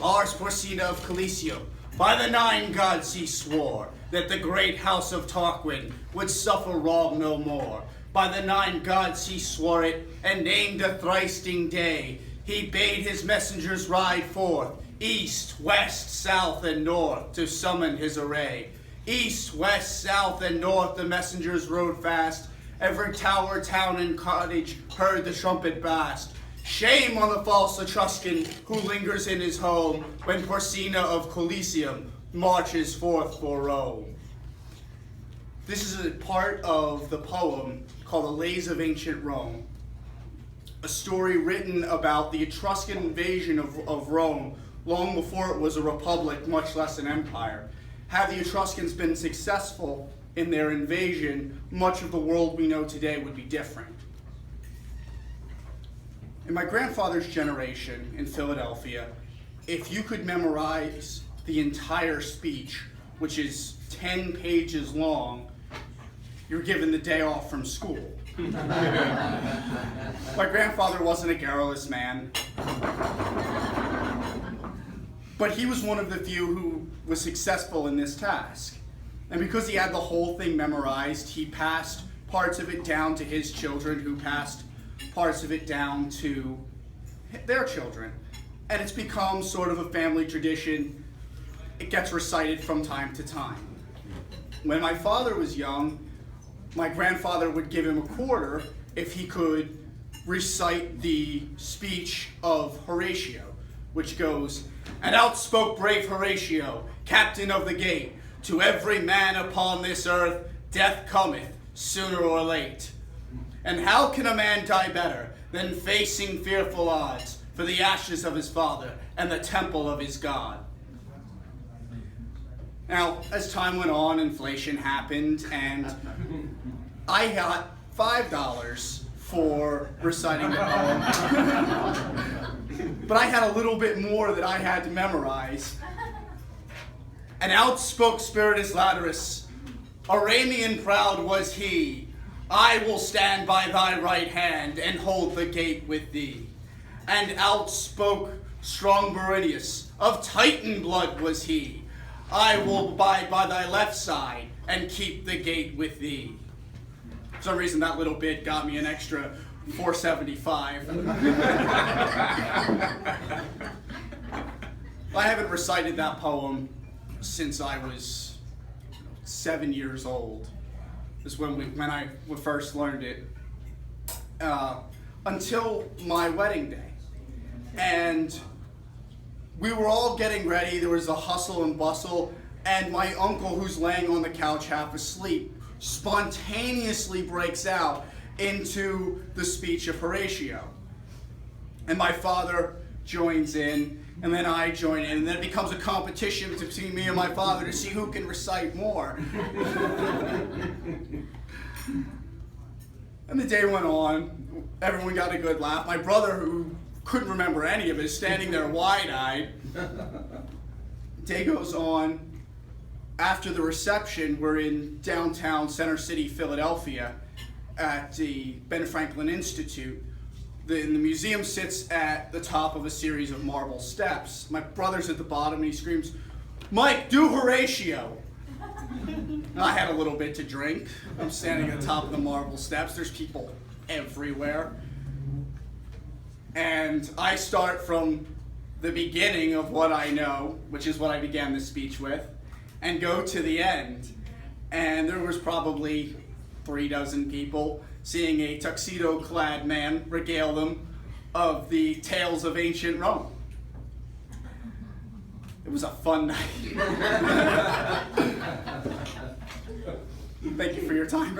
Ars Porcina of Coliseum, by the 9 gods he swore, that the great house of Tarquin would suffer wrong no more. By the 9 gods he swore it, and named a thrice-ding day. He bade his messengers ride forth, east, west, south, and north, to summon his array. East, west, south, and north the messengers rode fast. Every tower, town, and cottage heard the trumpet blast. Shame on the false Etruscan who lingers in his home when Porcina of Coliseum marches forth for Rome. This is a part of the poem called The Lays of Ancient Rome, a story written about the Etruscan invasion of Rome long before it was a republic, much less an empire. Had the Etruscans been successful in their invasion, much of the world we know today would be different. In my grandfather's generation in Philadelphia, if you could memorize the entire speech, which is 10 pages long, you're given the day off from school. My grandfather wasn't a garrulous man, but he was one of the few who was successful in this task. And because he had the whole thing memorized, he passed parts of it down to his children, who passed parts of it down to their children. And it's become sort of a family tradition. It gets recited from time to time. When my father was young, my grandfather would give him a quarter if he could recite the speech of Horatio, which goes, "And out spoke brave Horatio, captain of the gate, to every man upon this earth death cometh, sooner or late. And how can a man die better than facing fearful odds for the ashes of his father and the temple of his God?" Now, as time went on, inflation happened, and I got $5 for reciting the poem. But I had a little bit more that I had to memorize. And out spoke Spiritus Laterus, Aramean proud was he, I will stand by thy right hand and hold the gate with thee. And out spoke strong Barattini, of Titan blood was he, I will abide by thy left side and keep the gate with thee. For some reason that little bit got me an extra $4.75. I haven't recited that poem since I was 7 years old. Is when I first learned it. Until my wedding day. And we were all getting ready. There was a hustle and bustle. And my uncle, who's laying on the couch half asleep, spontaneously breaks out into the speech of Horatio. And my father joins in, and then I join in, and then it becomes a competition between me and my father to see who can recite more. And the day went on. Everyone got a good laugh. My brother, who couldn't remember any of it, is standing there wide-eyed. Day goes on. After the reception, we're in downtown Center City, Philadelphia, at the Ben Franklin Institute. The museum sits at the top of a series of marble steps. My brother's at the bottom, and he screams, "Mike, do Horatio!" And I had a little bit to drink. I'm standing at the top of the marble steps. There's people everywhere. And I start from the beginning of what I know, which is what I began the speech with, and go to the end. And there was probably 36 people seeing a tuxedo-clad man regale them of the tales of ancient Rome. It was a fun night. Thank you for your time.